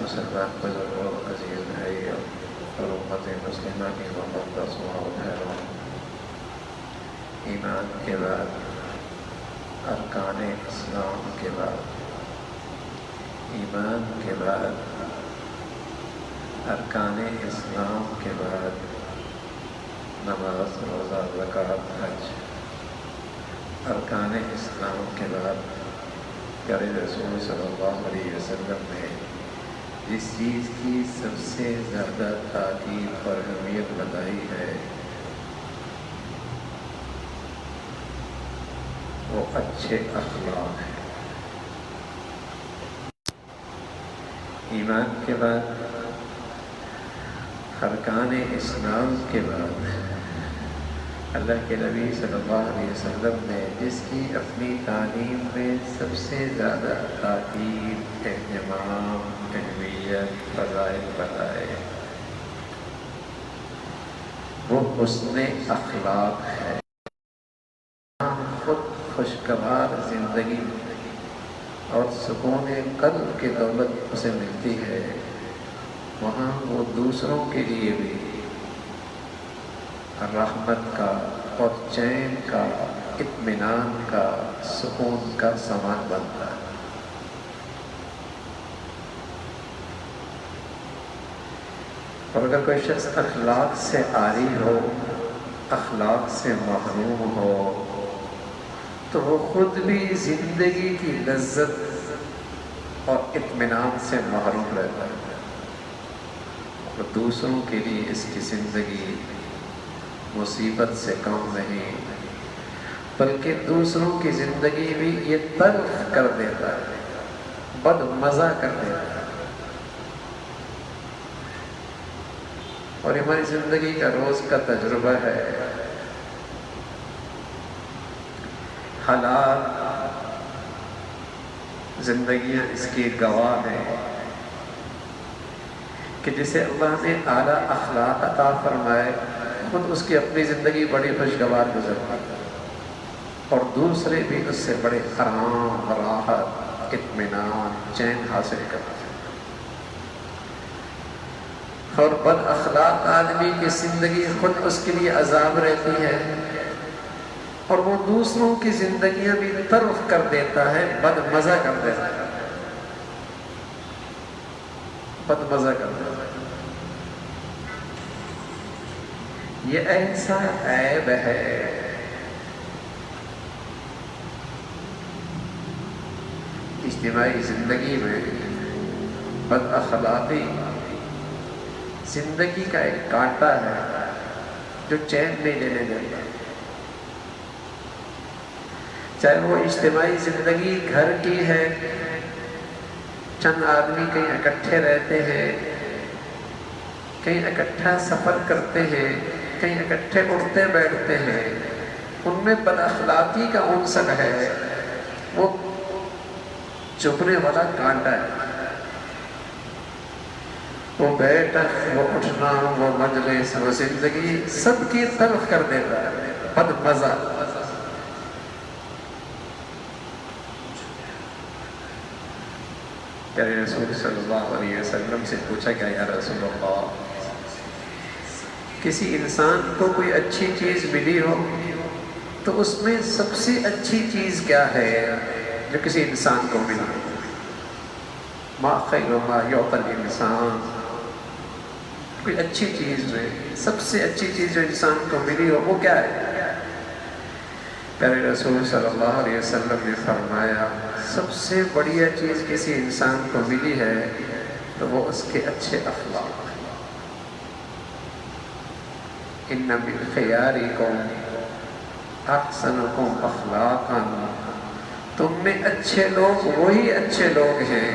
مسلمان بزرگوں، عزیز بھائی اور امت مسلمہ کی محبت و بھائیوں، ایمان کے بعد، ارکان اسلام کے بعد، ایمان کے بعد، ارکان اسلام کے بعد نماز، روزہ، زکوٰۃ، حج، ارکان اسلام کے بعد پیارے رسول صلی اللہ علیہ وسلم نے جس چیز کی سب سے زیادہ تاکید اور اہمیت بتائی ہے وہ اچھے اخلاق ہیں۔ ایمان کے بعد، ارکان اسلام کے بعد اللہ کے نبی صلی اللہ علیہ وسلم نے جس کی اپنی تعلیم میں سب سے زیادہ تاکید، اہتمام، اہمیت، فضائل بتائے وہ حسن اخلاق ہے۔ خود خوشگوار زندگی اور سکون قلب کی دولت اسے ملتی ہے، وہاں وہ دوسروں کے لیے بھی رحمت کا اور چین کا، اطمینان کا، سکون کا سامان بنتا ہے۔ اور اگر کوئی شخص اخلاق سے عاری ہو، اخلاق سے محروم ہو، تو وہ خود بھی زندگی کی لذت اور اطمینان سے محروم رہتا ہے، اور دوسروں کے لیے اس کی زندگی مصیبت سے کم نہیں، بلکہ دوسروں کی زندگی بھی یہ تلخ کر دیتا ہے، بد مزہ کر دیتا ہے۔ اور ہماری زندگی کا روز کا تجربہ ہے، حالات، زندگیاں اس کی گواہ ہیں کہ جسے اللہ نے اعلیٰ اخلاق عطا فرمائے، خود اس کی اپنی زندگی بڑی خوشگوار گزرتی ہے، اور دوسرے بھی اس سے بڑے آرام، راحت، اطمینان، چین حاصل کرتے ہیں۔ اور بد اخلاق آدمی کی زندگی خود اس کے لیے عذاب رہتی ہے، اور وہ دوسروں کی زندگیاں بھی تلخ کر دیتا ہے، بد مزہ کر دیتا ہے، بد مزہ کر دیتا ہے۔ یہ ایسا عیب ہے اجتماعی زندگی میں، بد اخلاقی زندگی کا ایک کانٹا ہے جو چین نہیں لینے دیتا، چاہے وہ اجتماعی زندگی گھر کی ہے، چند آدمی کہیں اکٹھے رہتے ہیں، کہیں اکٹھا سفر کرتے ہیں، کہیں اکٹھے اٹھتے بیٹھتے ہیں، ان میں بد اخلاقی کا عنصر ہے، وہ چبھنے والا کانٹا ہے۔ وہ بیٹھ، وہ اٹھنا، وہ مجلس، وہ زندگی سب کی تلخ کر دیتا ہے، بد مزہ۔ پیارے رسول صلی اللہ علیہ وسلم سے پوچھا گیا، یا رسول اللہ، کسی انسان کو کوئی اچھی چیز ملی ہو تو اس میں سب سے اچھی چیز کیا ہے جو کسی انسان کو ملی؟ ما خیر ما یعطی الانسان، کوئی اچھی چیز میں سب سے اچھی چیز جو انسان کو ملی ہو وہ کیا ہے؟ پیارے رسول صلی اللہ علیہ وسلم نے فرمایا، سب سے بڑھیا چیز کسی انسان کو ملی ہے تو وہ اس کے اچھے اخلاق۔ ان من خیارکم احسنکم اخلاقا، تم میں اچھے لوگ وہی اچھے لوگ ہیں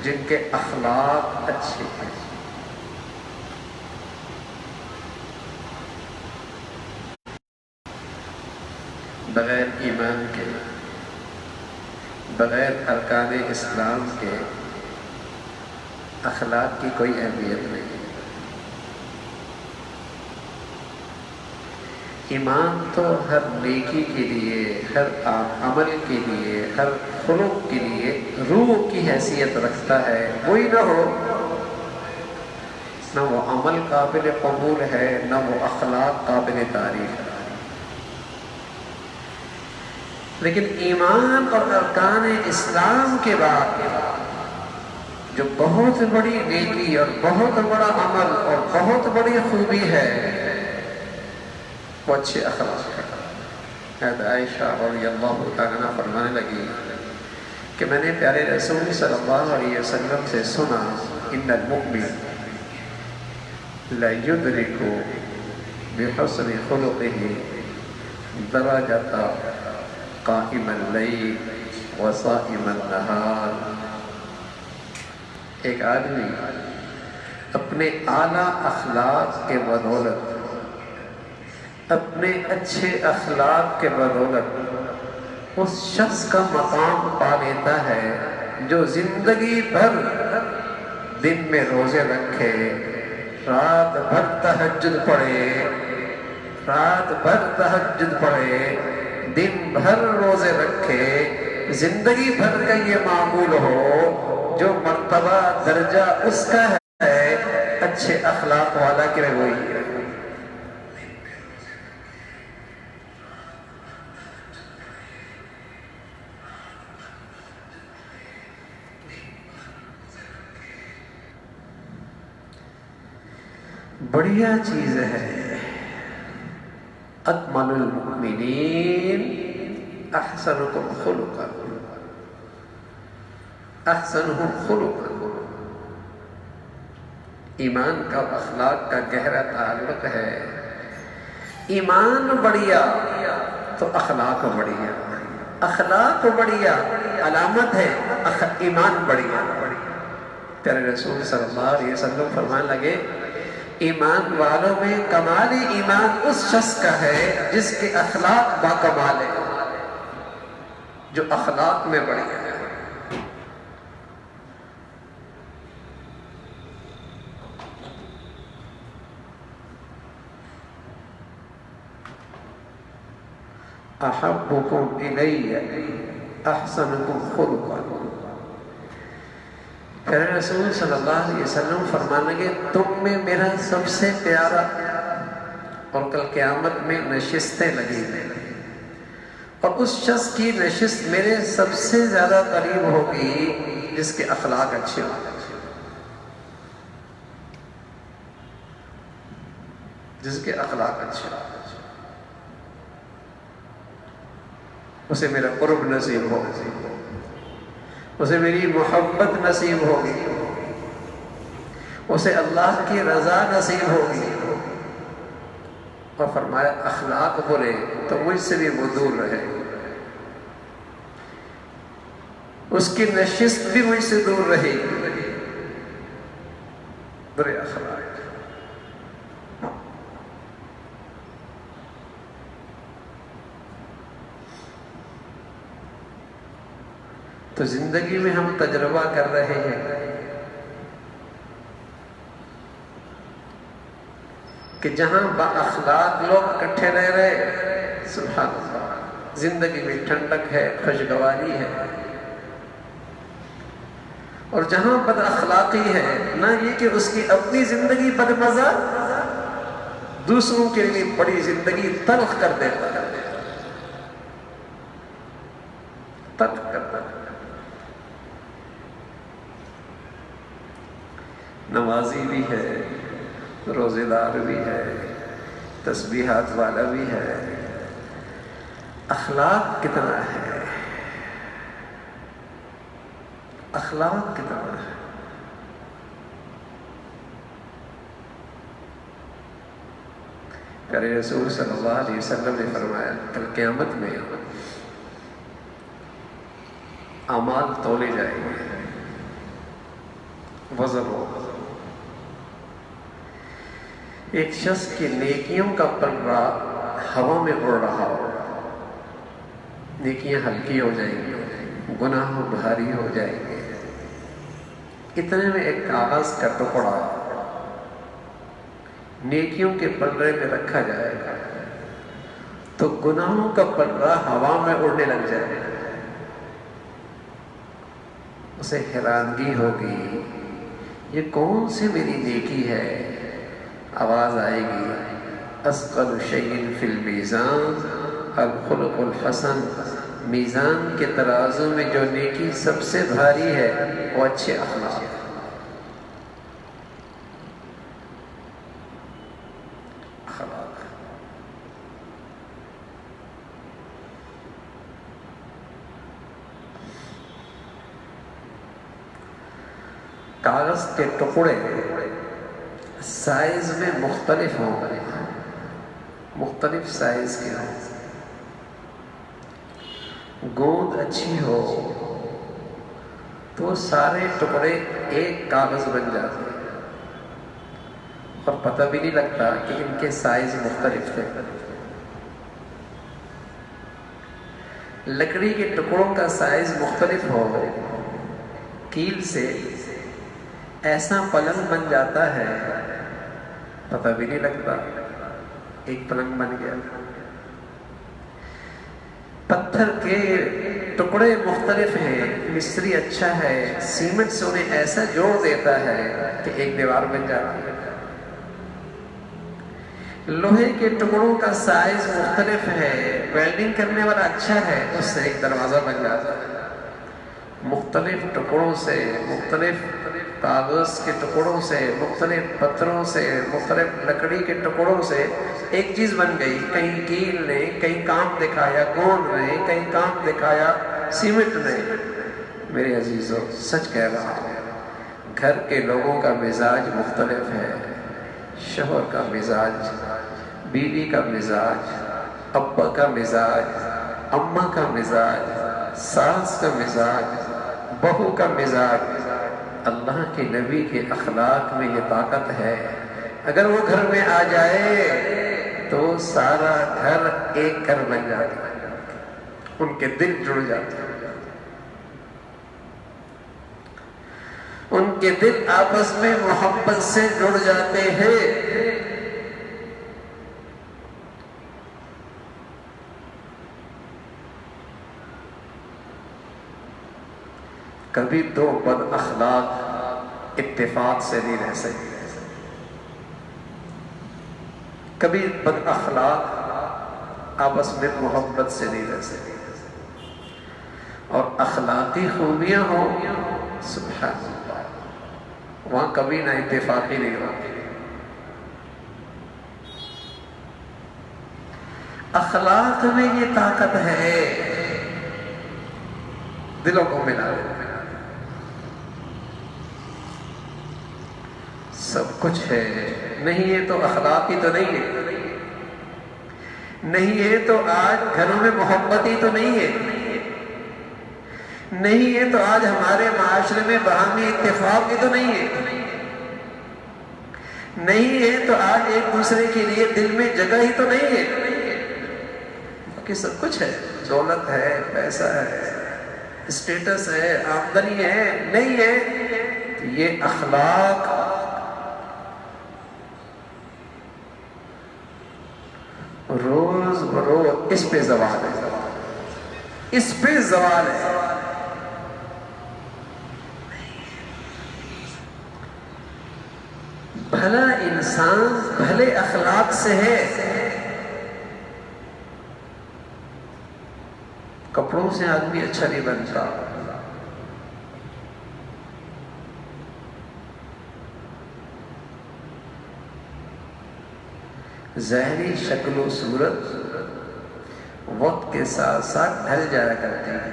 جن کے اخلاق اچھے ہیں۔ بغیر ایمان کے، بغیر ارکان اسلام کے اخلاق کی کوئی اہمیت نہیں۔ ایمان تو ہر نیکی کے لیے، ہر عمل کے لیے، ہر خلق کے لیے روح کی حیثیت رکھتا ہے، وہی نہ ہو نہ وہ عمل قابل قبول ہے، نہ وہ اخلاق قابل تعریف ہے۔ لیکن ایمان اور ارکان اسلام کے بعد جو بہت بڑی نیکی اور بہت بڑا عمل اور بہت بڑی خوبی ہے وہ اچھے اخلاق ہے۔ حضرت عائشہ رضی اللہ تعالیٰ عنہ فرمانے لگی کہ میں نے پیارے رسول صلی اللہ علیہ وسلم سے سنا ان المؤمن لا يدرك بحسن خلقه درجة قائم الليل وصائم النهار۔ ایک آدمی اپنے اعلیٰ اخلاق کے بدولت، اپنے اچھے اخلاق کے بدولت اس شخص کا مقام پا لیتا ہے جو زندگی بھر دن میں روزے رکھے، رات بھر تہجد پڑھے، رات بھر تہجد پڑھے، دن بھر روزے رکھے، زندگی بھر کا یہ معمول ہو، جو مرتبہ درجہ اس کا ہے اچھے اخلاق والا کہ وہی ہے۔ بڑھیا چیز ہے اکمل المؤمنین احسنکم خلقا، احسنہم خلقا۔ ایمان کا اخلاق کا گہرا تعلق ہے۔ ایمان بڑھیا تو اخلاق بڑھیا، اخلاق بڑھیا علامت ہے ایمان بڑھیا۔ پیارے رسول صلی اللہ علیہ وسلم فرمانے لگے ایمان والوں میں کمال ایمان اس شخص کا ہے جس کے اخلاق با کمال ہے، جو اخلاق میں بڑھیا ہے۔ احبکم الی احسنکم خلقا۔ پیارے رسول صلی اللہ علیہ وسلم فرمانے لگے تم میں میرا سب سے پیارا، اور کل قیامت میں نشستیں لگی ہیں، اور اس شخص کی نشست میرے سب سے زیادہ قریب ہوگی جس کے اخلاق اچھے ہوں، جس کے اخلاق اچھے ہوں، اسے میرا قرب نصیب ہوگی، اسے میری محبت نصیب ہوگی، اسے اللہ کی رضا نصیب ہوگی۔ اور فرمایا اخلاق برے تو مجھ سے بھی وہ دور رہے، اس کی نشست بھی مجھ سے دور رہے گی، برے اخلاق۔ تو زندگی میں ہم تجربہ کر رہے ہیں کہ جہاں با اخلاق لوگ اکٹھے رہ رہے، سبحان اللہ، زندگی میں ٹھنڈک ہے، خوشگواری ہے، اور جہاں بد اخلاقی ہے، نہ یہ کہ اس کی اپنی زندگی بدمزہ، دوسروں کے لیے بڑی زندگی تلخ کر دیتا ہے، تلخ کرتا ہے۔ نمازی بھی ہے، روزے دار بھی ہے، تسبیحات والا بھی ہے، اخلاق کتنا ہے، اخلاق کتنا ہے۔ پیارے رسول صلی اللہ علیہ وسلم نے فرمایا کل قیامت میں اعمال تولے جائیں گے، وزن ہوگا، ایک شخص کی نیکیوں کا پلڑا ہوا میں اڑ رہا ہو، نیکیاں ہلکی ہو جائیں گی، گناہ بھاری ہو جائیں گے، اتنے میں ایک کاغذ کا ٹکڑا نیکیوں کے پلڑے میں رکھا جائے گا تو گناہوں کا پلڑا ہوا میں اڑنے لگ جائے گا، اسے حیرانگی ہوگی یہ کون سی میری نیکی ہے؟ آواز آئے گی اثقل شیء فی المیزان الخلق الحسن، میزان کے ترازو میں جو نیکی سب سے بھاری ہے وہ اچھے اخلاق۔ کاغذ کے ٹکڑے سائز میں مختلف ہوں، مختلف سائز کے ہوں، گوند اچھی ہو تو سارے ٹکڑے ایک کاغذ بن جاتے ہیں اور پتہ بھی نہیں لگتا کہ ان کے سائز مختلف تھے۔ لکڑی کے ٹکڑوں کا سائز مختلف ہو، کیل سے ایسا پلنگ بن جاتا ہے پتہ بھی نہیں لگتا ایک پلنگ بن گیا۔ پتھر کے ٹکڑے مختلف ہیں، مستری اچھا ہے، سیمنٹ سے انہیں ایسا جوڑ دیتا ہے کہ ایک دیوار بن جاتی ہے۔ لوہے کے ٹکڑوں کا سائز مختلف ہے، ویلڈنگ کرنے والا اچھا ہے، اس سے ایک دروازہ بن جاتا ہے۔ مختلف ٹکڑوں سے، مختلف کاغذ کے ٹکڑوں سے، مختلف پتھروں سے، مختلف لکڑی کے ٹکڑوں سے ایک چیز بن گئی۔ کہیں کیل نے کہیں کام دکھایا گوند نے، کہیں کام دکھایا سیمنٹ نے۔ میرے عزیزو سچ کہہ رہا ہوں، گھر کے لوگوں کا مزاج مختلف ہے، شوہر کا مزاج، بیوی کا مزاج، ابا کا مزاج، اماں کا مزاج، ساس کا مزاج، بہو کا مزاج۔ اللہ کے نبی کے اخلاق میں یہ طاقت ہے، اگر وہ گھر میں آ جائے تو سارا گھر ایک گھر بن جاتا ہے، ان کے دل جڑ جاتے ہیں، ان کے دل آپس میں محبت سے جڑ جاتے ہیں۔ کبھی دو بد اخلاق اتفاق سے نہیں رہ سکتے، کبھی بد اخلاق آپس میں محبت سے نہیں رہ سکتے، اور اخلاقی خوبیاں ہوں سبحان اللہ وہاں کبھی نہ اتفاقی نہیں ہوتی۔ اخلاق میں یہ طاقت ہے، دلوں کو ملا سب کچھ ہے، نہیں ہے تو اخلاقی تو نہیں ہے، نہیں ہے تو آج گھروں میں محبت ہی تو نہیں ہے، نہیں ہے تو آج ہمارے معاشرے میں باہمی اتفاق ہی تو نہیں ہے، نہیں ہے تو آج ایک دوسرے کے لیے دل میں جگہ ہی تو نہیں ہے۔ باقی سب کچھ ہے، دولت ہے، پیسہ ہے، اسٹیٹس ہے، آمدنی ہے، نہیں ہے تو یہ اخلاق روز بروز اس پہ زوال ہے، اس پہ زوال ہے۔ بھلا انسان بھلے اخلاق سے ہے، کپڑوں سے آدمی اچھا نہیں بنتا، ظاہری شکل و صورت وقت کے ساتھ ساتھ ڈھل جایا کرتی ہے،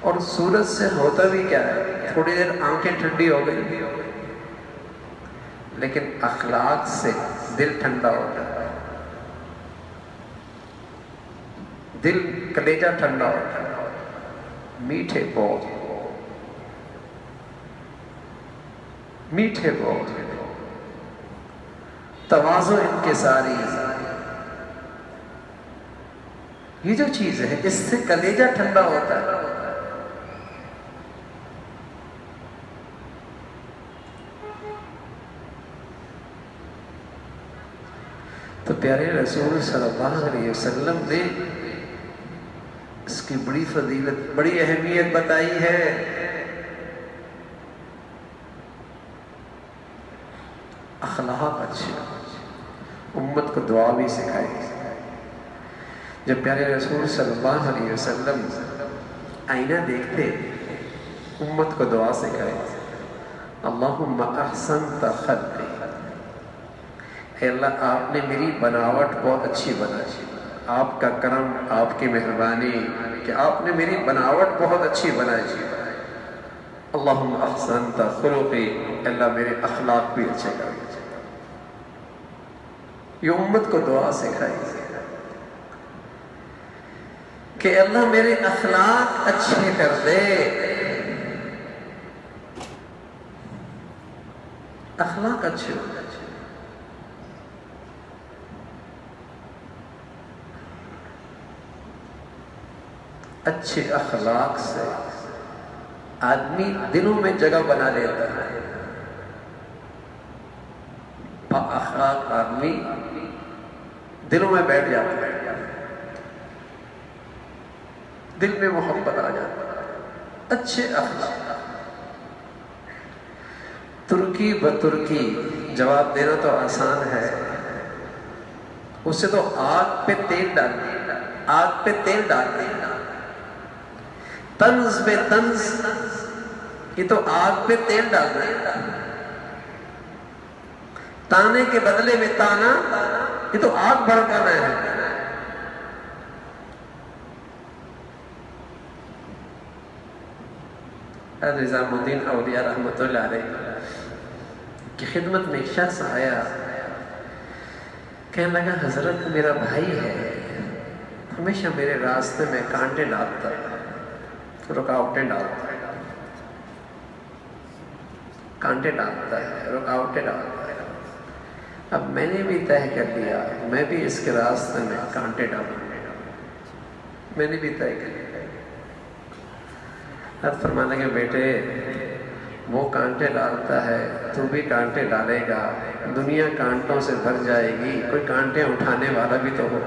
اور صورت سے ہوتا بھی کیا ہے، تھوڑی دیر آنکھیں ٹھنڈی ہو گئی، لیکن اخلاق سے دل ٹھنڈا ہوتا ہے، دل کلیجہ ٹھنڈا ہوتا ہے۔ میٹھے بول، میٹھے بول، تواضع انکساری، یہ جو چیز ہے اس سے کلیجہ ٹھنڈا ہوتا ہے۔ تو پیارے رسول صلی اللہ علیہ وسلم نے اس کی بڑی فضیلت، بڑی اہمیت بتائی ہے۔ اخلاق اچھے، امت کو دعا بھی سکھائی۔ جب پیارے رسول صلی اللہ علیہ وسلم آئینہ دیکھتے، امت کو دعا سکھائی، اللہم احسنت خلقی، اے اللہ آپ نے میری بناوٹ بہت اچھی بنائی، آپ کا کرم، آپ کی مہربانی کہ آپ نے میری بناوٹ بہت اچھی بنائی۔ اللہم احسنت خلقی، اللہ میرے اخلاق بھی اچھے کر دے۔ یہ امت کو دعا سکھائی کہ اللہ میرے اخلاق اچھے کر دے۔ اخلاق اچھے ہو جائے، اچھے اخلاق سے آدمی دلوں میں جگہ بنا لیتا ہے۔ با اخلاق آدمی دلوں میں بیٹھ جاتا ہے، دل میں محبت آ جاتا ہے۔ اچھے اخلاق، ترکی بترکی جواب دینا تو آسان ہے، اس سے تو آگ پہ تیل ڈالنا، آگ پہ تیل ڈالنا، طنز پہ طنز، یہ تو آگ پہ تیل ڈالنا، تانے کے بدلے میں تانا، یہ تو آگ بھڑکانا ہے۔ حضرت نظام الدین اولیاء رحمۃ اللہ علیہ کی خدمت میں ایک شخص آیا، کہنے لگا حضرت میرا بھائی ہے، ہمیشہ میرے راستے میں کانٹے ڈالتا ہے، رکاوٹیں ڈالتا ہے، کانٹے ڈالتا ہے، رکاوٹیں ڈالتا ہے۔ اب میں نے بھی طے کر لیا میں بھی اس کے راستے میں کانٹے ڈالوں گا، میں نے بھی طے کر لیا۔ حضرت فرمانے لگے بیٹے وہ کانٹے ڈالتا ہے تو بھی کانٹے ڈالے گا، دنیا کانٹوں سے بھر جائے گی، کوئی کانٹے اٹھانے والا بھی تو ہو،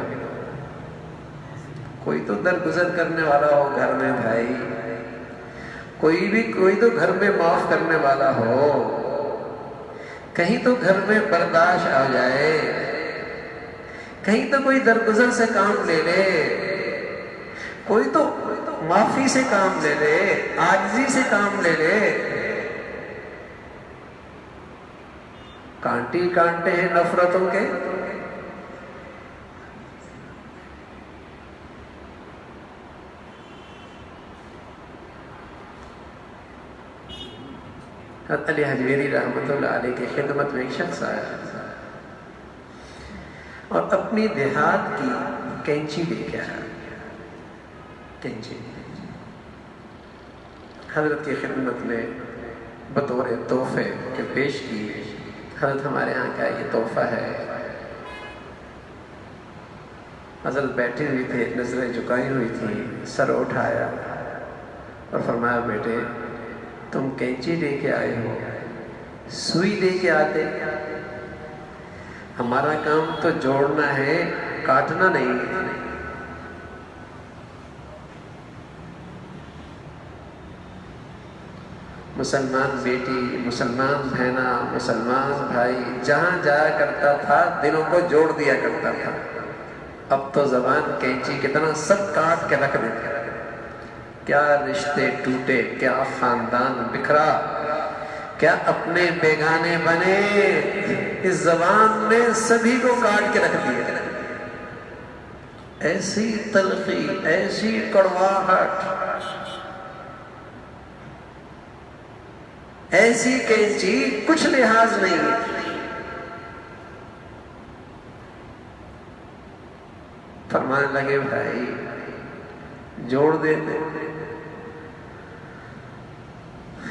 کوئی تو درگزر کرنے والا ہو گھر میں بھائی، کوئی تو گھر میں معاف کرنے والا ہو، کہیں تو گھر میں برداشت آ جائے، کہیں تو کوئی درگزر سے کام لے لے، کوئی تو معافی سے کام لے لے، عاجزی سے کام لے لے۔ کانٹی کانٹے ہیں نفرتوں کے، حضرت علی حجویری رحمۃ اللہ علیہ کی خدمت میں ایک شخص آیا اور اپنی دیہات کی کینچی لے کے آیا، کینچی حضرت کی خدمت میں بطور تحفے کے پیش کی۔ حضرت ہمارے ہاں کا یہ تحفہ ہے۔ حضرت بیٹھی ہوئی تھے، نظریں جھکائی ہوئی تھی، سر اٹھایا اور فرمایا بیٹے تم کینچی لے کے آئے ہو، سوئی لے کے آتے، ہمارا کام تو جوڑنا ہے، کاٹنا نہیں۔ مسلمان بیٹی، مسلمان بہنا، مسلمان بھائی جہاں جایا کرتا تھا دلوں کو جوڑ دیا کرتا تھا۔ اب تو زبان کینچی کتنا سب کاٹ کے رکھ دیتے، کیا رشتے ٹوٹے، کیا خاندان بکھرا، کیا اپنے بیگانے بنے، اس زبان نے سبھی کو کاٹ کے رکھ دیا۔ ایسی تلخی، ایسی کڑواہٹ، ایسی کینچی، کچھ لحاظ نہیں۔ فرمانے لگے بھائی جوڑ دیتے،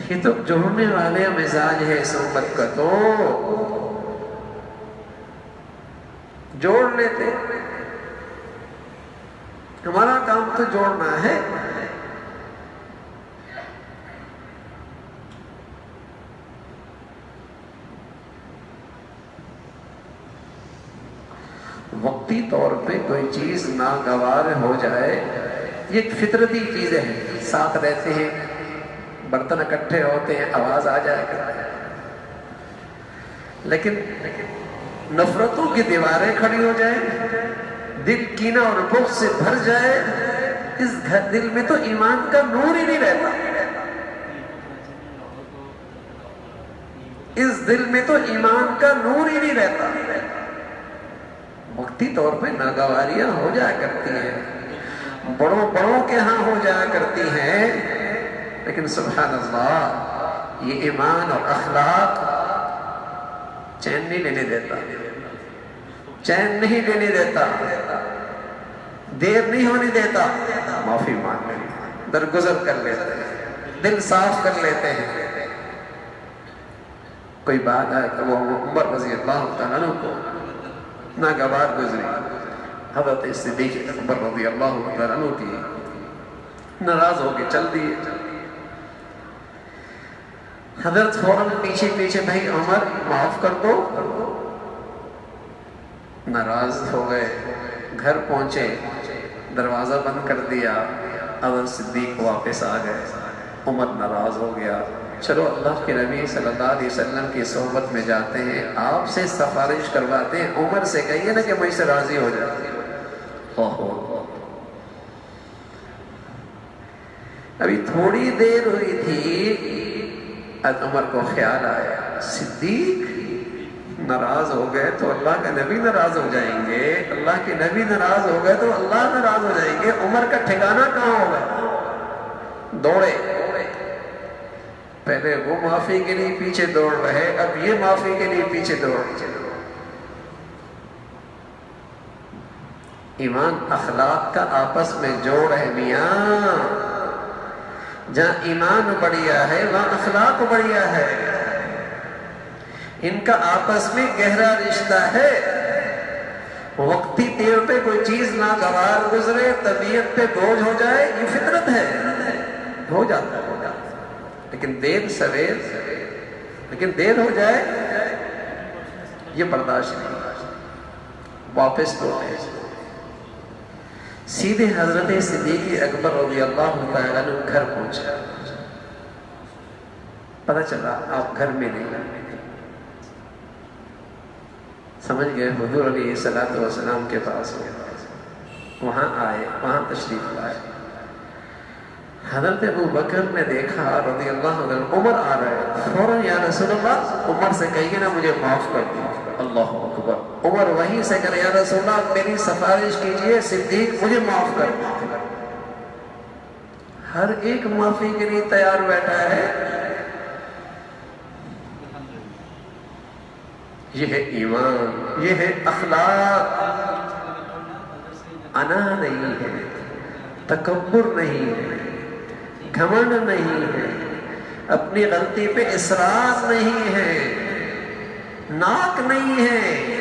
یہ تو جوڑنے والے مزاج ہے اس امت کا، تو جوڑ لیتے، ہمارا کام تو جوڑنا ہے۔ وقتی طور پہ کوئی چیز ناگوار ہو جائے، یہ فطرتی چیزیں ہیں، ساتھ رہتے ہیں، برتن اکٹھے ہوتے ہیں، آواز آ جائے کرتا ہے، لیکن نفرتوں کی دیواریں کھڑی ہو جائیں، دل کینہ اور بغض سے بھر جائے، اس دل میں تو ایمان کا نور ہی نہیں رہتا، اس دل میں تو ایمان کا نور ہی نہیں رہتا۔ وقتی طور پہ ناگواریاں ہو جایا کرتی ہیں، بڑوں کے ہاں ہو جایا کرتی ہیں، لیکن سبحان اللہ یہ ایمان اور اخلاق چین نہیں لینے دیتا، چین نہیں لینے دیتا، دیر نہیں ہونے دیتا۔ معافی مانگ لیتے، درگزر کر لیتے ہیں، دل صاف کر لیتے ہیں۔ کوئی بات ہے کہ وہ عمر رضی اللہ تعالیٰ عنہ کو ناگوار گزری، حضرت صدیق اکبر رضی اللہ تعالیٰ عنہ کی ناراض ہو کے چل دیے۔ حضرت فوراً پیچھے پیچھے، بھائی عمر معاف کر دو۔ ناراض ہو گئے، گھر پہنچے، دروازہ بند کر دیا، حضرت صدیق واپس آ گئے، عمر ناراض ہو گیا۔ چلو اللہ کے نبی صلی اللہ علیہ وسلم کی صحبت میں جاتے ہیں، آپ سے سفارش کرواتے ہیں، عمر سے کہیے نا کہ مجھ سے راضی ہو جائے۔ ابھی تھوڑی دیر ہوئی تھی، عمر کو خیال آیا صدیق ناراض ہو گئے تو اللہ کا نبی ناراض ہو جائیں گے، اللہ کے نبی ناراض ہو گئے تو اللہ ناراض ہو جائیں گے، عمر کا ٹھکانہ کہاں ہوگا؟ دوڑے، پہلے وہ معافی کے لیے پیچھے دوڑ رہے، اب یہ معافی کے لیے پیچھے دوڑ۔ ایمان اخلاق کا آپس میں جوڑ ہے میاں، جہاں ایمان بڑھیا ہے وہاں اخلاق بڑھیا ہے، ان کا آپس میں گہرا رشتہ ہے۔ وقتی طور پہ کوئی چیز ناگوار گزرے، طبیعت پہ بوجھ ہو جائے، یہ فطرت ہے، ہو جاتا ہے، لیکن دیر سویر، لیکن دیر ہو جائے یہ برداشت نہیں، واپس لوٹے۔ سیدھے حضرت صدیق اکبر رضی اللہ تعالیٰ عنہ گھر پہنچا، پتہ چلا آپ گھر میں نہیں، سمجھ گئے حضور علیہ السلام کے پاس ہو، وہاں آئے، وہاں تشریف لائے۔ حضرت ابو بکر نے دیکھا رضی اللہ عنہ، عمر آ رہا ہے، فوراً یا رسول اللہ عمر سے کہیے نا مجھے معاف کر دیں۔ اللہ اکبر، عمر وہیں سے کہے یا رسول اللہ میری سفارش کیجئے، صدیق مجھے معاف کر دیں۔ ہر ایک معافی کے لیے تیار بیٹھا ہے۔ یہ ہے ایمان، یہ ہے اخلاق، انا نہیں ہے، تکبر نہیں ہے، گھمنڈ نہیں ہے، اپنی غلطی پہ اصرار نہیں ہے، ناک نہیں ہے۔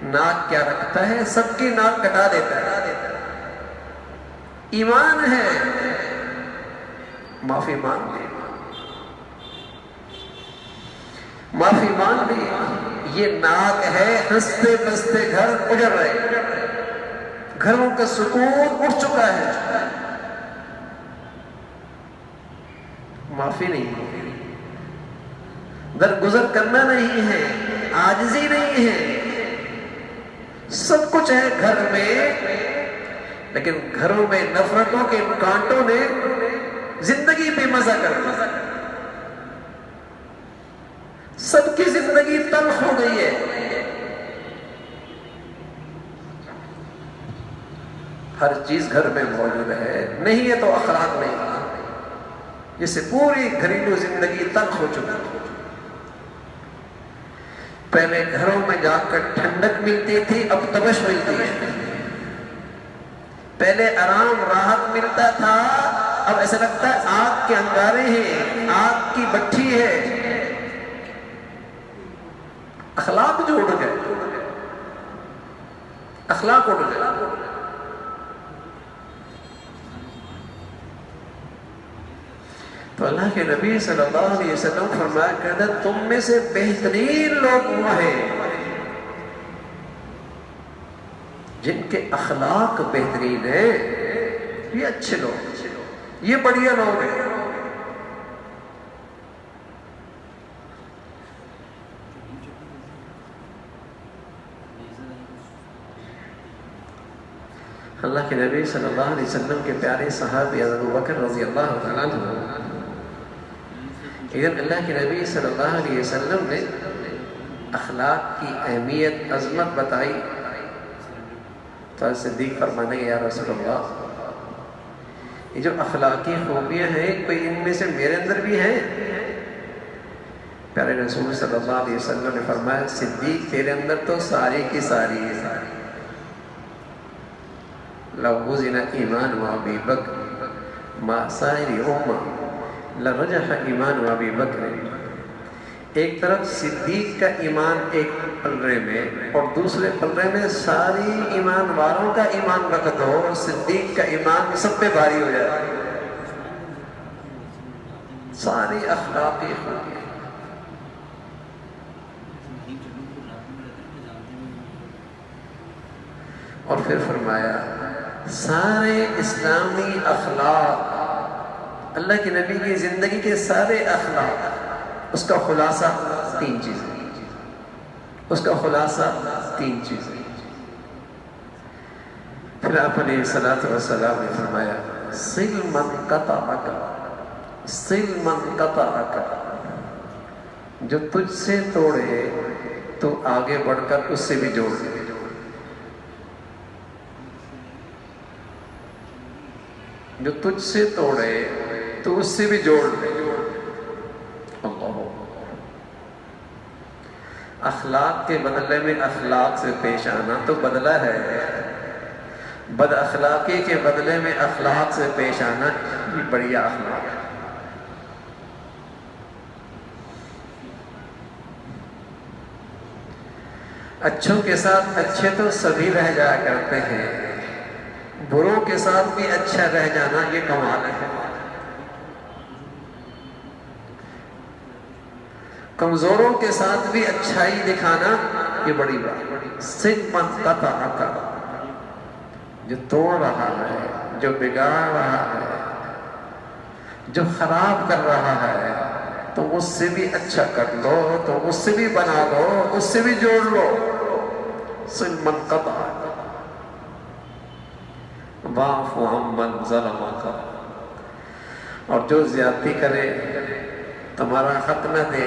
ناک کیا رکھتا ہے؟ سب کی ناک کٹا دیتا ہے۔ ایمان ہے، معافی مانگ لی، معافی مانگ لی۔ یہ ناک ہے، ہنستے بستے گھر اجڑ رہے، گھروں کا سکون اٹھ چکا ہے۔ معافی نہیں، درگزر کرنا نہیں ہے، عاجزی نہیں ہے، سب کچھ ہے گھر میں، لیکن گھروں میں نفرتوں کے کانٹوں نے زندگی بے مزہ کر دی، سب کی زندگی تلخ ہو گئی ہے۔ ہر چیز گھر میں موجود ہے، نہیں ہے تو اخلاق نہیں، جس سے پوری گھریلو زندگی تلخ ہو چکی۔ پہلے گھروں میں جا کر ٹھنڈک ملتی تھی، اب تبش ملتی ہے۔ پہلے آرام راحت ملتا تھا، اب ایسا لگتا ہے آگ کے انگارے ہیں، آگ کی بٹھی ہے۔ اخلاق جو اڑ گئے، اخلاق اڑ گئے۔ تو اللہ کے نبی صلی اللہ علیہ وسلم فرمایا کرتے تم میں سے بہترین لوگ وہ ہیں جن کے اخلاق بہترین ہیں، یہ اچھے لوگ، یہ بڑھیا لوگ ہیں۔ اللہ کے نبی صلی اللہ علیہ وسلم کے پیارے صحابی حضرت ابوبکر رضی اللہ تعالیٰ عنہ، ادھر اللہ کے نبی صلی اللہ علیہ وسلم نے اخلاق کی اہمیت، عظمت بتائی تو صدیق فرمانے یا رسول اللہ، یہ جو اخلاقی خوبیاں ہیں کوئی ان میں سے میرے اندر بھی ہیں؟ پیارے رسول صلی اللہ علیہ وسلم نے فرمایا صدیق تیرے اندر تو ساری کی ساری ہے۔ لو وزن ایمان ابی بکر ما سائر امہ لرجح ایمان ابی بکر، ایک طرف صدیق کا ایمان ایک پلڑے میں اور دوسرے پلڑے میں ساری ایمان والوں کا ایمان رکھ دو، صدیق کا ایمان سب پہ بھاری ہو جائے۔ ساری اخلاقی خوبیاں، اور پھر فرمایا سارے اسلامی اخلاق، اللہ کے نبی کی زندگی کے سارے اخلاق، اس کا خلاصہ تین چیزیں، اس کا خلاصہ تین چیزیں۔ پھر آپ علیہ الصلوۃ والسلام نے فرمایا صل من قطعک، صل من قطعک، جو تجھ سے توڑے تو آگے بڑھ کر اس سے بھی جوڑ دے، جو تجھ سے توڑے تو اس سے بھی جوڑ لے۔ اللہ، اخلاق کے بدلے میں اخلاق سے پیش آنا تو بدلہ ہے، بد اخلاقی کے بدلے میں اخلاق سے پیش آنا یہ بڑھیا اخلاق ہے۔ اچھوں کے ساتھ اچھے تو سبھی رہ جایا کرتے ہیں، بروں کے ساتھ بھی اچھا رہ جانا یہ کمال ہے۔ کمزوروں کے ساتھ بھی اچھائی دکھانا یہ بڑی بات۔ صل من قطعک، جو توڑ رہا ہے، جو بگاڑ رہا ہے، جو خراب کر رہا ہے، تو اس سے بھی اچھا کر لو، تو اس سے بھی بنا لو، اس سے بھی جوڑ لو۔ صل من قطعک واعف عمن ظلمک، اور جو زیادتی کرے، تمہارا حق نہ دے،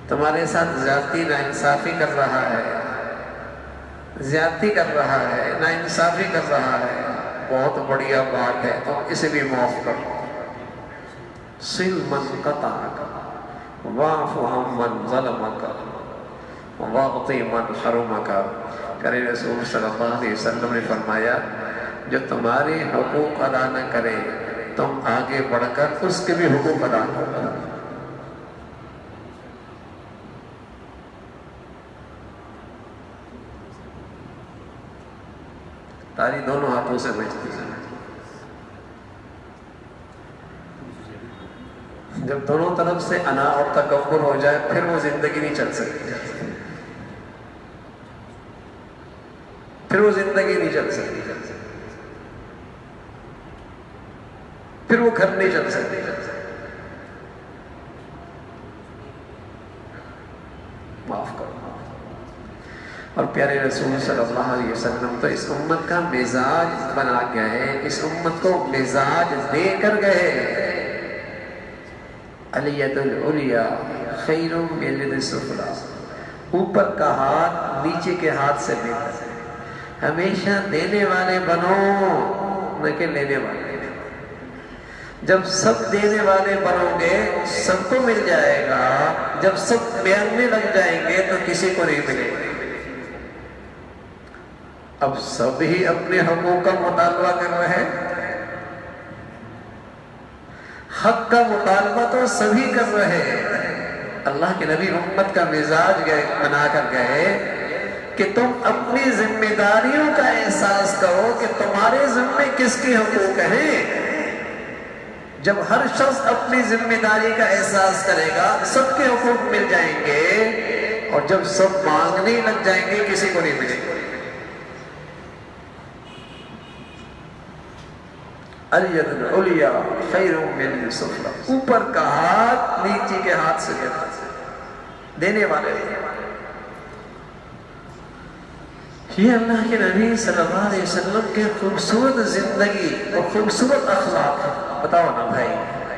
تمہارے ساتھ زیادتی ناانصافی کر رہا ہے، زیادتی کر رہا ہے، ناانصافی کر رہا ہے، بہت بڑھیا بات ہے، تو اسے بھی معاف کر دو۔ صل من قطعک واعف عمن ظلمک واعط من حرمک۔ کرے رسول صلی اللہ علیہ وسلم نے فرمایا جو تمہارے حقوق ادا نہ کرے تم آگے بڑھ کر اس کے بھی حقوق ادا کرو۔ تالی دونوں ہاتھوں سے بجتی ہے۔ جب دونوں طرف سے انا اور تکبر ہو جائے پھر وہ زندگی نہیں چل سکتی، پھر وہ زندگی نہیں چل سکتی، پھر وہ گھر نہیں چل سکتی۔ معاف کرو۔ اور پیارے رسول صلی اللہ علیہ وسلم تو اس امت کا مزاج بنا گئے، اس امت کو مزاج دے کر گئے۔ الید العلیٰ خیر من الید السفلیٰ، اوپر کا ہاتھ نیچے کے ہاتھ سے بہتر ہے۔ ہمیشہ دینے والے بنو نہ کہ لینے والے۔ جب سب دینے والے بنو گے سب کو مل جائے گا، جب سب بیاننے لگ جائیں گے تو کسی کو نہیں ملے گا۔ اب سب ہی اپنے حقوق کا مطالبہ کر رہے ہیں، حق کا مطالبہ تو سبھی کر رہے ہیں۔ اللہ کے نبی امت کا مزاج بنا کر گئے کہ تم اپنی ذمہ داریوں کا احساس کرو کہ تمہارے ذمے کس کے حقوق ہیں۔ جب ہر شخص اپنی ذمہ داری کا احساس کرے گا سب کے حقوق مل جائیں گے، اور جب سب مانگنے لگ جائیں گے کسی کو نہیں ملے گا۔ الید العلیٰ خیر من السفلیٰ، اوپر کا ہاتھ نیچے کے ہاتھ سے بہتر، دینے والے۔ یہ اللہ کے نبی صلی اللہ علیہ وسلم کے خوبصورت زندگی اور خوبصورت اخلاق. بتاؤ نا بھائی،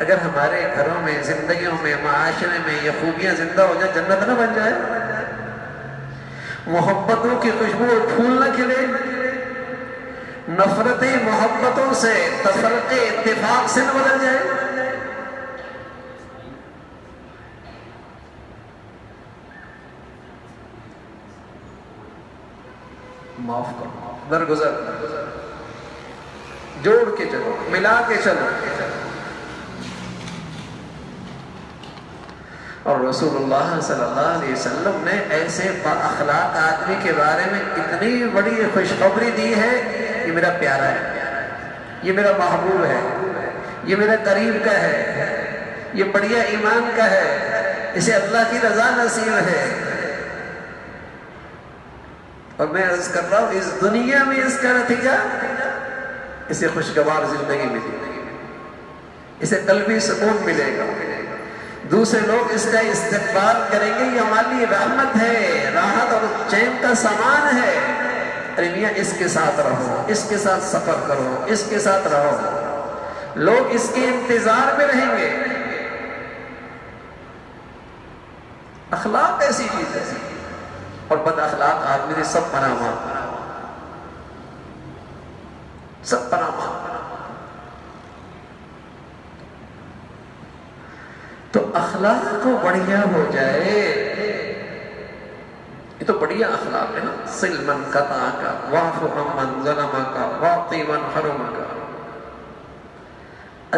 اگر ہمارے گھروں میں، زندگیوں میں، معاشرے میں یہ خوبیاں زندہ ہو جائیں، جنت نہ بن جائے؟ محبتوں کی خوشبو اور پھول نہ کھلے؟ نفرتیں محبتوں سے، تفرقے اتفاق سے نہ بدل جائے؟ معاف کرو، درگزر جوڑ کے چلو، ملا کے چلو. اور رسول اللہ صلی اللہ علیہ وسلم نے ایسے با اخلاق آدمی کے بارے میں اتنی بڑی خوشخبری دی ہے. یہ میرا پیارا ہے، یہ میرا محبوب ہے، یہ میرا قریب کا ہے، یہ بڑھیا ایمان کا ہے، اسے اللہ کی رضا نصیب ہے. اور میں عرض کر رہا ہوں، اس دنیا میں اس کا نتیجہ اسے خوشگوار زندگی ملے گی، اسے قلبی سکون ملے گا، دوسرے لوگ اس کا استقبال کریں گے. یہ ہماری لیے رحمت ہے، راحت اور چین کا سامان ہے. ارے میاں اس کے ساتھ رہو، اس کے ساتھ سفر کرو، اس کے ساتھ رہو، لوگ اس کے انتظار میں رہیں گے. اخلاق ایسی چیز ہے، اور بد اخلاق آدمی نے سب پناہ مانگا، سب پناہ مانگا. تو اخلاق بڑھیا ہو جائے، یہ تو بڑھیا اخلاق ہے نا. سل من قطع کا، واعف عمن ظلم کا، واعطِ من حرم کا.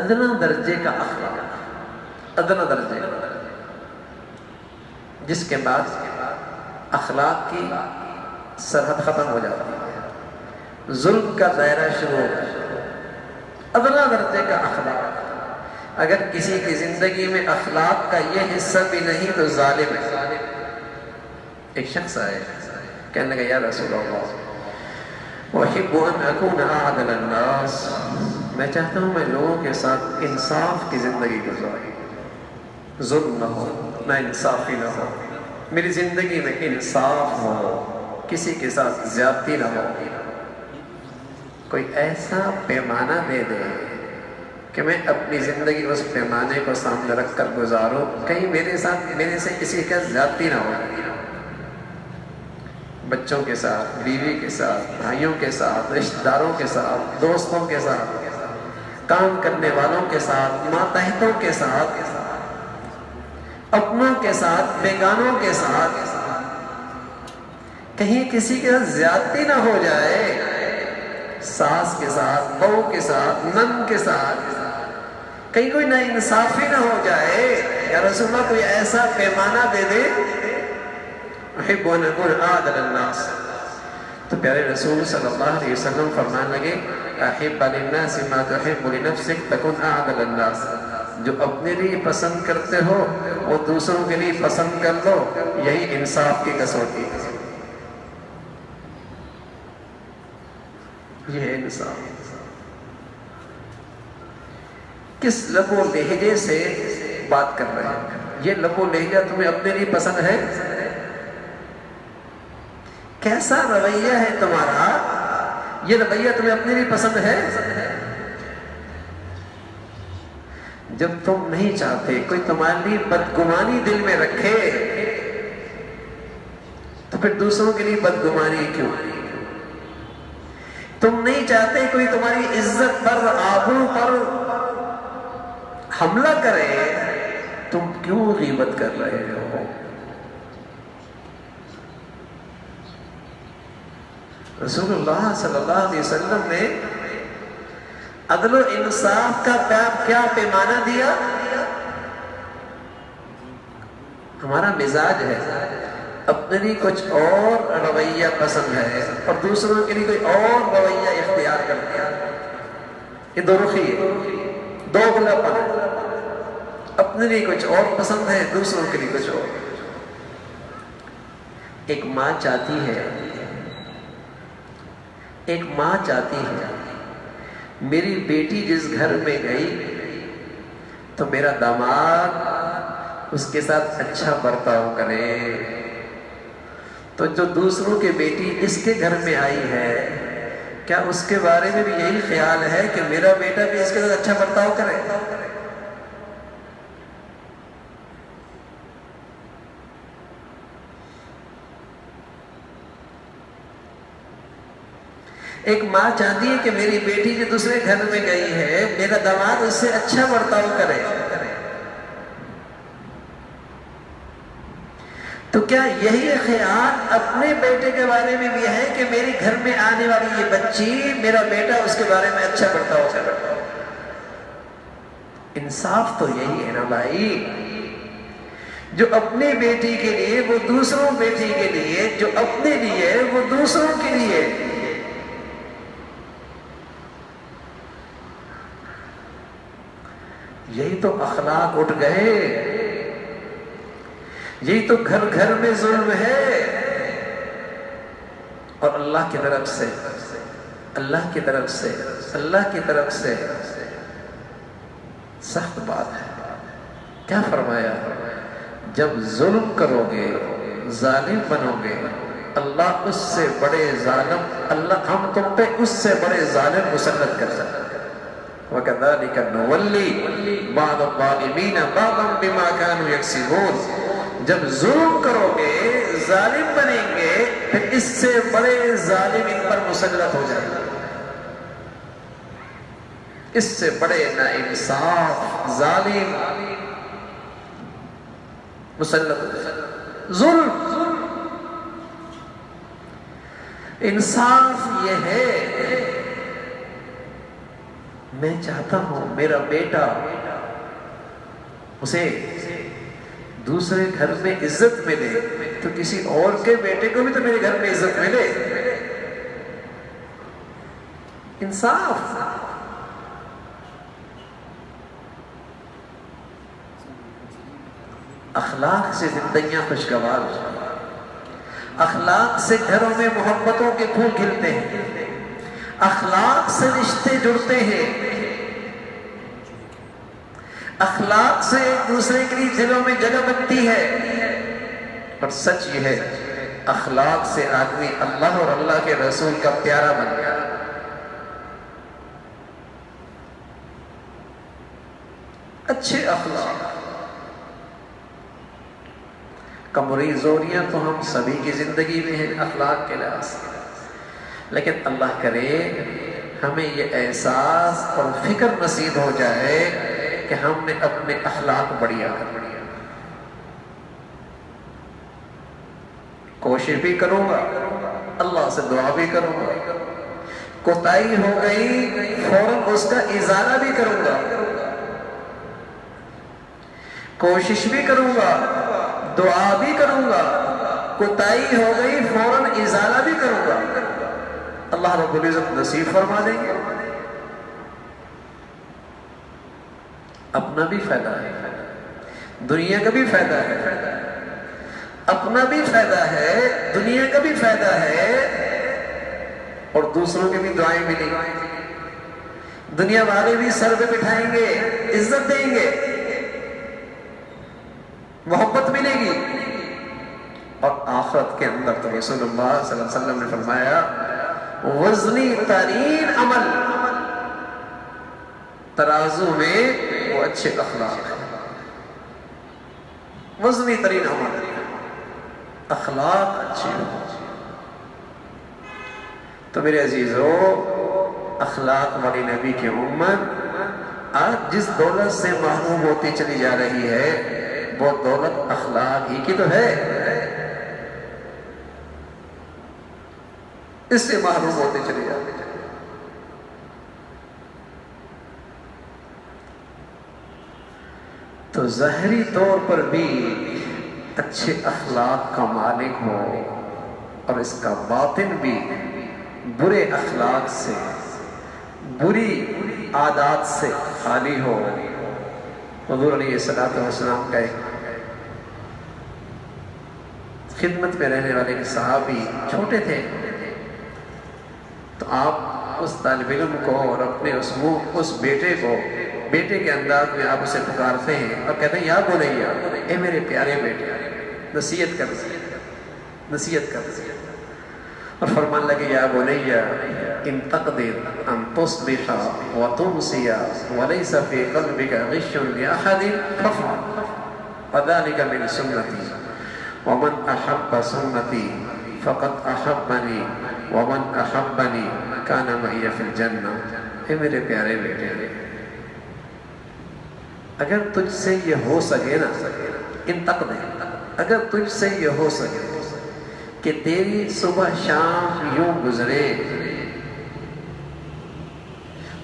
ادنا درجے کا اخلاق، ادنا درجے، جس کے بعد اخلاق کی سرحد ختم ہو جاتی ہے، ظلم کا دائرہ شروع ہو جاتا ہے. ادنا درجے کا اخلاق. اگر کسی کی زندگی میں اخلاق کا یہ حصہ بھی نہیں تو ظالم ہے. ایک شخص آئے، کہنے لگا یا رسول اللہ، وَأُحِبُّ أَنْ أَكُونَ أَعْدَلَ النَّاسِ، میں چاہتا ہوں میں لوگوں کے ساتھ انصاف کی زندگی گزاروں، ظلم نہ ہو، نہ انصافی نہ ہو، میری زندگی میں انصاف ہو، کسی کے ساتھ زیادتی نہ ہو. کوئی ایسا پیمانہ دے دے کہ میں اپنی زندگی اس پیمانے کو سامنے رکھ کر گزاروں، کہیں میرے سے کسی کا زیادتی نہ ہو. بچوں کے ساتھ، بیوی کے ساتھ، بھائیوں کے ساتھ، رشتہ داروں کے ساتھ، دوستوں کے ساتھ، کام کرنے والوں کے ساتھ، ماتحتوں کے ساتھ، اپنوں کے ساتھ، بیگانوں کے ساتھ، کہیں کسی کے ساتھ زیادتی نہ ہو جائے. ساس کے ساتھ، بہو کے ساتھ، نند کے ساتھ کہیں کوئی نا انصافی نہ ہو جائے. یا رسول اللہ کوئی ایسا پیمانہ دے دے. احب ان اکون اعدل الناس. تو پیارے رسول صلی اللہ علیہ وسلم فرمانے لگے احب للناس ما تحب لنفسک تکن اعدل الناس. جو اپنے لیے پسند کرتے ہو وہ دوسروں کے لیے پسند کر لو، یہی انصاف کی کسوٹی ہے. یہ انصاف. کس لب و لہجے سے بات کر رہے ہیں؟ یہ لب و لہجہ تمہیں اپنے لیے پسند ہے؟ کیسا رویہ ہے تمہارا؟ یہ رویہ تمہیں اپنے لیے پسند ہے؟ جب تم نہیں چاہتے کوئی تمہارے لیے بدگمانی دل میں رکھے تو پھر دوسروں کے لیے بدگمانی کیوں؟ تم نہیں چاہتے کوئی تمہاری عزت پر، آبرو پر حملہ کرے، تم کیوں غیبت کر رہے ہو؟ رسول اللہ صلی اللہ علیہ وسلم نے عدل و انصاف کا کیا پیمانہ دیا؟ ہمارا مزاج ہے اپنے لیے کچھ اور رویہ پسند ہے اور دوسروں کے لیے کوئی اور رویہ اختیار کرتے ہیں. یہ دو رخی ہے، دو گلاپن ہے. اپنے لیے کچھ اور پسند ہے، دوسروں کے لیے کچھ اور. ایک ماں چاہتی ہے میری بیٹی جس گھر میں گئی تو میرا داماد اس کے ساتھ اچھا برتاؤ کرے، تو جو دوسروں کی بیٹی اس کے گھر میں آئی ہے، کیا اس کے بارے میں بھی یہی خیال ہے کہ میرا بیٹا بھی اس کے ساتھ اچھا برتاؤ کرے؟ ایک ماں چاہتی ہے کہ میری بیٹی جو دوسرے گھر میں گئی ہے، میرا داماد اس سے اچھا برتاؤ کرے، تو کیا یہی خیال اپنے بیٹے کے بارے میں بھی ہے کہ میری گھر میں آنے والی یہ بچی، میرا بیٹا اس کے بارے میں اچھا برتاؤ کرے؟ انصاف تو یہی ہے نا بھائی، جو اپنی بیٹی کے لیے وہ دوسروں بیٹی کے لیے، جو اپنے لیے وہ دوسروں کے لیے۔ یہی تو اخلاق اٹھ گئے، یہی تو گھر گھر میں ظلم ہے۔ اور اللہ کی طرف سے، اللہ کی طرف سے، اللہ کی طرف سے سخت بات ہے۔ کیا فرمایا؟ جب ظلم کرو گے، ظالم بنو گے، اللہ اس سے بڑے ظالم، اللہ ہم تم پہ اس سے بڑے ظالم مسلط کر سکتے ہیں۔ وَكَذَلِكَ نُوَلِّي بَعْضَ الظَّالِمِينَ بَعْضًا بِمَا كَانُوا يَكْسِبُونَ۔ جب ظلم کرو گے، ظالم بنیں گے، پھر اس سے بڑے ظالم ان پر مسلط ہو جائیں گے، اس سے بڑے ناانصاف ظالم مسلط ہو جائیں گے۔ ظلم، انصاف یہ ہے، میں چاہتا ہوں میرا بیٹا، اسے دوسرے گھر میں عزت ملے تو کسی اور کے بیٹے کو بھی تو میرے گھر میں عزت ملے۔ انصاف۔ اخلاق سے زندگیاں خوشگوار ہو جائیں، اخلاق سے گھروں میں محبتوں کے پھول کھلتے ہیں، اخلاق سے رشتے جڑتے ہیں، اخلاق سے ایک دوسرے کے لیے دلوں میں جگہ بنتی ہے۔ اور سچ یہ ہے، اخلاق سے آدمی اللہ اور اللہ کے رسول کا پیارا بن گیا۔ اچھے اخلاق، کمزوریاں تو ہم سبھی کی زندگی میں ہیں اخلاق کے لحاظ سے، لیکن اللہ کرے ہمیں یہ احساس اور فکر نصیب ہو جائے کہ ہم نے اپنے اخلاق بڑھیا کر لیا۔ کوشش بھی کروں گا، اللہ سے دعا بھی کروں گا، کوتاہی ہو گئی فوراً اس کا ازالہ بھی کروں گا، کوشش بھی کروں گا، دعا بھی کروں گا، کوتاہی ہو گئی فوراً ازالہ بھی کروں گا۔ اللہ رب العزت نصیب فرما دیں گے۔ اپنا بھی فائدہ ہے، دنیا کا بھی فائدہ ہے، اپنا بھی فائدہ ہے، دنیا کا بھی فائدہ ہے، اور دوسروں کی بھی دعائیں ملیں گی، دنیا والے بھی سر پہ بٹھائیں گے، عزت دیں گے، محبت ملے گی، اور آخرت کے اندر تو رسول اللہ صلی اللہ علیہ وسلم نے فرمایا وزنی ترین عمل ترازو میں وہ اچھے اخلاق ہیں۔ وزنی ترین عمل، اخلاق اچھے ہو۔ تو میرے عزیزو، اخلاق والی نبی کی امت آج جس دولت سے محروم ہوتی چلی جا رہی ہے، وہ دولت اخلاق ہی کی تو ہے، اس سے محروم ہوتے چلے جاتے ہیں۔ تو ظاہری طور پر بھی اچھے اخلاق کا مالک ہو، اور اس کا باطن بھی برے اخلاق سے، بری عادات سے خالی ہو۔ حضور علیہ الصلوۃ والسلام کا ایک خدمت میں رہنے والے ایک صحابی چھوٹے تھے، تو آپ اس طالب علم کو اور اپنے اس بیٹے کو بیٹے کے انداز میں آپ اسے پکارتے ہیں اور کہتے ہیں یا بنیا، اے میرے پیارے بیٹے، نصیحت کر رہے ہیں۔ نصیحت کر دیا اور فرمان لگے یا بنی ان تقدر ان تصبح وتمسي وليس في قلبك غش لأحد فافعل وذلك من سنتي ومن أحب سنتي فقد أحبني ومن أحبني كان معي في الجنة. اے میرے پیارے بیٹے، اگر تجھ سے یہ ہو سکے نا، ان تقدر، اگر تجھ سے یہ ہو سکے کہ تیری صبح شام یوں گزرے،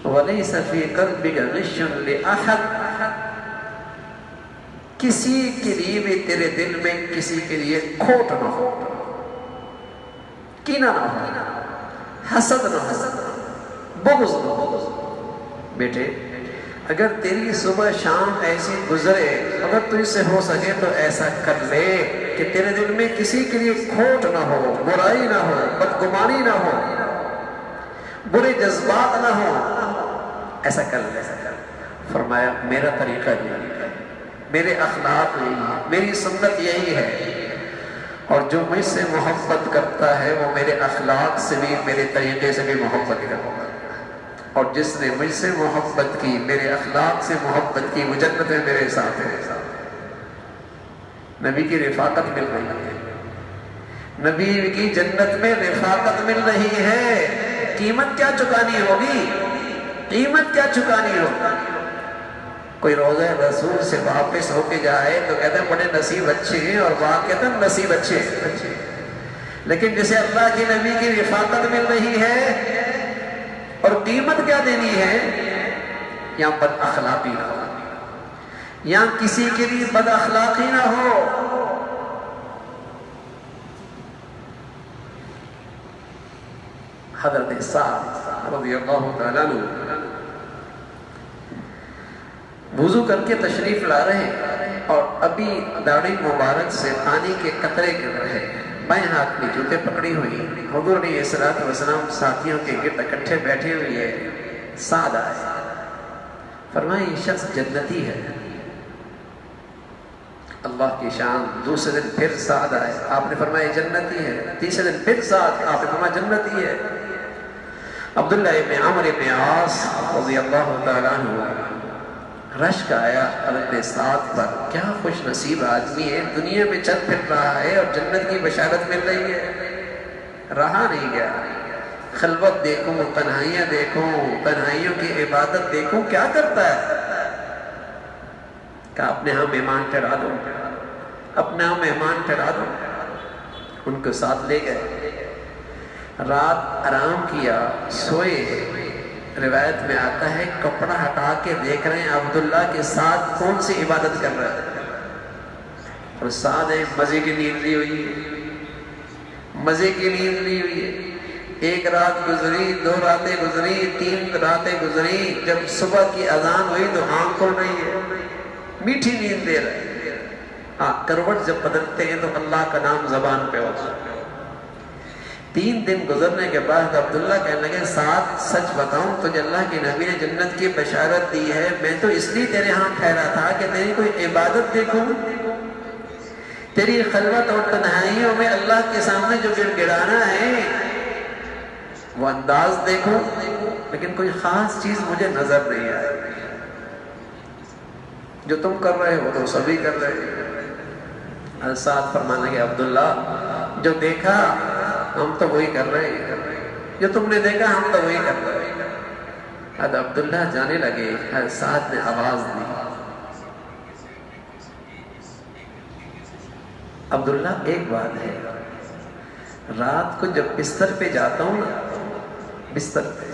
وَلَيْسَ فِي قَلْبِكَ غِشٌّ لِأَحَدٍ، کسی کے لیے بھی تیرے دل میں کسی کے لیے کھوٹ نہ ہو، کینہ نہ ہو، حسد نہ ہو، بغض نہ ہو. بیٹے اگر تیری صبح شام ایسی گزرے، اگر تجھ سے ہو سکے تو ایسا کر لے کہ تیرے دل میں کسی کے لیے کھوٹ نہ ہو، برائی نہ ہو، بدگمانی نہ ہو، برے جذبات نہ ہو، ایسا کر لے. فرمایا میرا طریقہ یہی ہے، میرے اخلاق یہی ہے، میری سنت یہی ہے، اور جو مجھ سے محبت کرتا ہے وہ میرے اخلاق سے بھی میرے طریقے سے بھی محبت کرتا ہے، اور جس نے مجھ سے محبت کی، میرے اخلاق سے محبت کی، وہ جنت میں میرے ساتھ ہے. نبی کی رفاقت مل رہی ہے، نبی کی جنت میں رفاقت مل رہی ہے. قیمت کیا چکانی ہوگی، قیمت کیا چکانی ہوگی. کوئی روضہ رسول سے واپس ہو کے جائے تو کہتے ہیں بڑے نصیب اچھے ہیں، اور وہاں کہتے ہیں نصیب اچھے ہیں. لیکن جسے اللہ کے نبی کی رفاقت مل رہی ہے اور قیمت کیا دینی ہے، یہاں بد اخلاقی نہ ہو، یہاں کسی کے لیے بد اخلاقی نہ ہو. حضرت سعد رضی اللہ تعالیٰ عنہ وضو کر کے تشریف لا رہے ہیں، اور ابھی داڑھی مبارک سے پانی کے قطرے گر رہے ہیں، بائیں ہاتھ میں جوتے پکڑی ہوئی. حضور علیہ الصلوۃ والسلام ساتھیوں کے گرد اکٹھے بیٹھے ہوئے ہیں. سعد آئے، فرمایا یہ شخص جنتی ہے. اللہ کی شان. دوسرے دن پھر سعد آئے، آپ نے فرمایا جنتی ہے. تیسرے دن پھر سعد، آپ نے فرمایا جنتی ہے. عبداللہ ابن عمرو ابن عاص رضی اللہ تعالیٰ عنہ رشک آیا حضرت سعد پر، کیا خوش نصیب آدمی ہے، دنیا میں چل پھر رہا ہے اور جنت کی بشارت مل رہی ہے. رہا نہیں گیا. خلوت دیکھوں، تنہائیاں دیکھوں، تنہائیوں کی عبادت دیکھوں، کیا کرتا ہے. کہا اپنے ہاں مہمان ٹھہرا دو، اپنے ہاں مہمان ٹھہرا دو. ان کو ساتھ لے گئے، رات آرام کیا، سوئے. روایت میں آتا ہے کپڑا ہٹا کے دیکھ رہے ہیں عبداللہ کے ساتھ کون سی عبادت کر رہا ہے، اور ساتھ ہے مزے کی نیند لی ہوئی ہے، مزے کی نیند لی ہوئی ہے. ایک رات گزری، 2 راتیں گزری، 3 راتیں گزری. جب صبح کی اذان ہوئی تو آنکھ کھول رہی ہے، میٹھی نیند دے رہا ہے. ہاں کروٹ جب بدلتے ہیں تو اللہ کا نام زبان پہ ہوتا ہے. 3 دن گزرنے کے بعد عبداللہ کہنے لگے ساتھ سچ بتاؤں تجھے اللہ کے نبی نے جنت کی بشارت دی ہے، میں تو اس لیے تیرے ہاں ٹھہرا تھا کہ تیری کوئی عبادت دیکھوں، تیری خلوت اور تنہائیوں میں اللہ کے سامنے جو گڑ گڑانا ہے وہ انداز دیکھوں. لیکن کوئی خاص چیز مجھے نظر نہیں آئی. جو تم کر رہے ہو تو سبھی کر رہے ہیں. ساتھ فرمانے لگے عبداللہ جو دیکھا ہم تو وہی کر رہے ہیں، جو تم نے دیکھا ہم تو وہی کر رہے ہیں. اب عبداللہ جانے لگے. سعد نے آواز دی، عبداللہ ایک بات ہے، رات کو جب بستر پہ جاتا ہوں نا، بستر پہ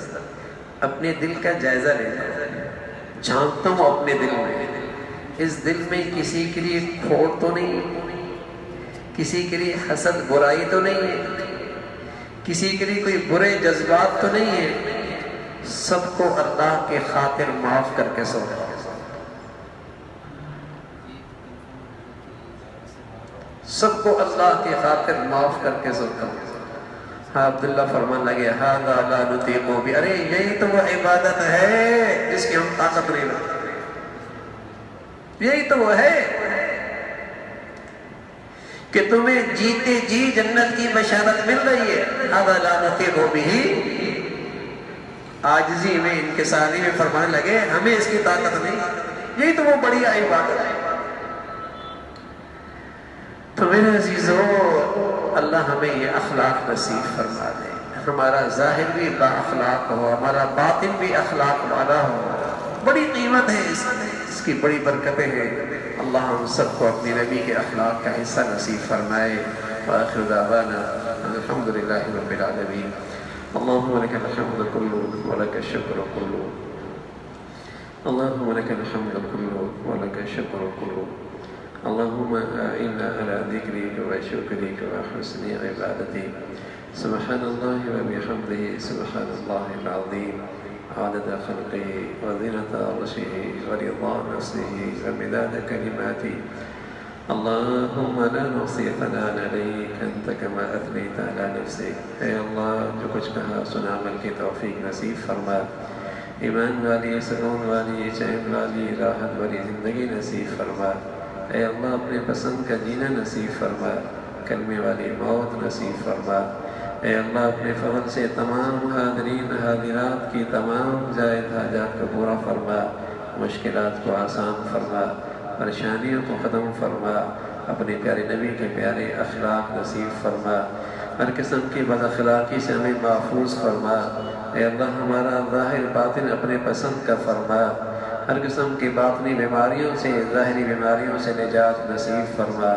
اپنے دل کا جائزہ لیتا ہوں، جھانکتا ہوں اپنے دل میں، اس دل میں کسی کے لیے کھوٹ تو نہیں ہے، کسی کے لیے حسد برائی تو نہیں ہے، کسی کے لیے کوئی برے جذبات تو نہیں ہے. سب کو اللہ کے خاطر معاف کر کے سو جاؤ، سب کو اللہ کی خاطر معاف کر کے سو جاؤ. ہاں عبداللہ فرمان لگے ہذا لا نطیق بھی، ارے یہی تو وہ عبادت ہے جس کی ہم طاقت نہیں رکھتے، یہی تو وہ ہے. کہ تمہیں جیتے جی جنت کی بشارت مل رہی ہے، اولا نطیق بھی عاجزی میں انکساری میں فرمانے لگے ہمیں اس کی طاقت نہیں. یہی تو وہ بڑی آئی بات ہے. تو میرے عزیزو، اللہ ہمیں یہ اخلاق نصیب فرما دے، ہمارا ظاہر بھی با اخلاق ہو، ہمارا باطن بھی اخلاق والا ہو. بڑی قیمت ہے اس کی بڑی برکتیں ہیں. اللہ ہم سب کو اپنی نبی کے اخلاق کا حصہ نصیب فرمائے. وآخر دعوانا الحمد للہ رب العالمین. اللهم لك الحمد كله ولك الشكر كله. اللهم لك الحمد كله ولك الشكر كله. اللهم إنا على ذكرك وشكرك وحسن عبادتك. سبحان الله وبحمده سبحان الله العظيم. عدد خلقه وزنة عرشه ورضا نفسه ومداد كلماته. اللهم لا نحصي ثناء عليك أنت كما أثنيت على نفسك. اے اللہ جو کچھ کہا سنا عمل کی توفیق نصیب فرما. ایمان والی، سکون والی، چین والی، راحت والی زندگی نصیب فرما. اے اللہ اپنے پسند کا جینا نصیب فرما. کلمے والی موت نصیب فرما. اے اللہ اپنے فضل سے تمام حاضرین حاضرات کی تمام زائد حاجات کو پورا فرما. مشکلات کو آسان فرما، پریشانیوں کو ختم فرما. اپنے پیارے نبی کے پیارے اخلاق نصیب فرما. ہر قسم کی بد اخلاقی سے ہمیں محفوظ فرما. اے اللہ ہمارا ظاہر باطن اپنے پسند کا فرما. ہر قسم کی باطنی بیماریوں سے، ظاہری بیماریوں سے نجات نصیب فرما.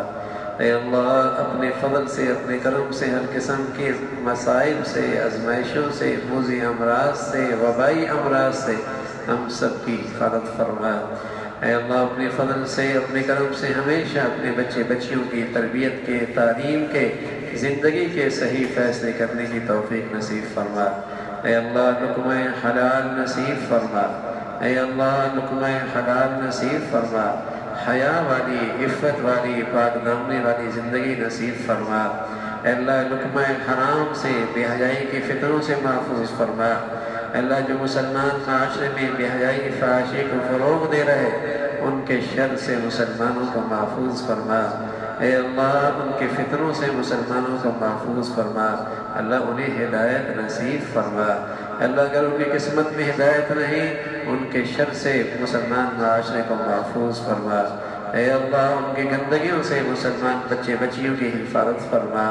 اے اللہ اپنے فضل سے، اپنے کرم سے ہر قسم کے مسائل سے، آزمائشوں سے، موذی امراض سے، وبائی امراض سے ہم سب کی حفاظت فرما. اے اللہ اپنے فضل سے، اپنے کرم سے ہمیشہ اپنے بچے بچیوں کی تربیت کے، تعلیم کے، زندگی کے صحیح فیصلے کرنے کی توفیق نصیب فرما. اے اللہ لقمہ حلال نصیب فرما. اے اللہ لقمہ حلال نصیب فرما. حیا والی، عفت والی، پاک دامنی والی زندگی نصیب فرما. اے اللہ لقمہ حرام سے، بے حیائی کی فتنوں سے محفوظ فرما. اے اللہ جو مسلمان معاشرے میں بے حیائی فحاشی کو فروغ دے رہے ان کے شر سے مسلمانوں کو محفوظ فرما. اے اللہ ان کے فتنوں سے مسلمانوں کو محفوظ فرما. اللہ انہیں ہدایت نصیب فرما. اللہ اگر ان کی قسمت میں ہدایت نہیں ان کے شر سے مسلمان معاشرے کو محفوظ فرما. اے اللہ ان کی گندگیوں سے مسلمان بچے بچیوں کی حفاظت فرما.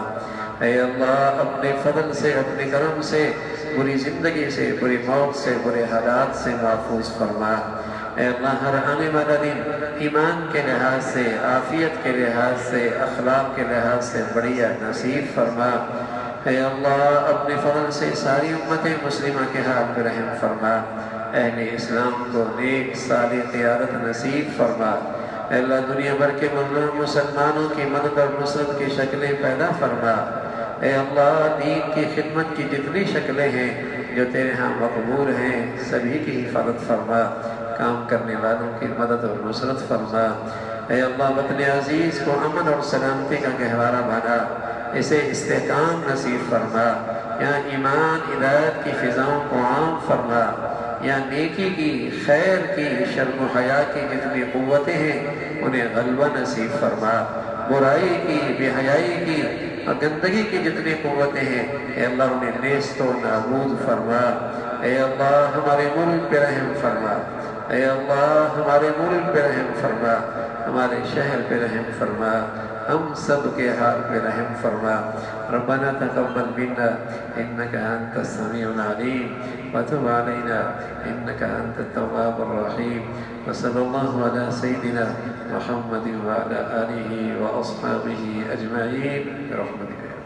اے اللہ اپنے فضل سے، اپنے کرم سے بری زندگی سے، بری موت سے، برے حالات سے محفوظ فرما. اے اللہ ہر آنے والا دن ایمان کے لحاظ سے، عافیت کے لحاظ سے، اخلاق کے لحاظ سے بڑھیا نصیب فرما. اے اللہ اپنے فضل سے ساری امت مسلمہ کے حال پر رحم فرما. اہل اسلام کو نیک صالح قیادت نصیب فرما. اے اللہ دنیا بھر کے مظلوم مسلمانوں کی مدد اور نصرت کی شکلیں پیدا فرما. اے اللہ دین کی خدمت کی جتنی شکلیں ہیں جو تیرے ہاں مقبول ہیں سبھی کی حفاظت فرما. کام کرنے والوں کی مدد اور نصرت فرما. اے اللہ وطن عزیز کو امن اور سلامتی کا گہوارہ بنا. اسے استحکام نصیب فرما. یہاں ایمان ہدایت کی فضاؤں کو عام فرما. یا نیکی کی، خیر کی، شرم و حیا کی جتنی قوتیں ہیں انہیں غلبہ نصیب فرما. برائی کی، بے حیائی کی اور گندگی کی جتنی قوتیں ہیں اے اللہ انہیں نیست و نابود فرما. اے اللہ ہمارے ملک پہ رحم فرما. اے اللہ ہمارے ملک پہ رحم فرما. ہمارے شہر پہ رحم فرما. ہم سب کے حال پہ رحم فرما. ربنا تقبل منا انك انت السميع العليم وتب علينا انك انت التواب الرحيم. وصلى الله على سيدنا محمد وعلى اله واصحابه اجمعين برحمتك.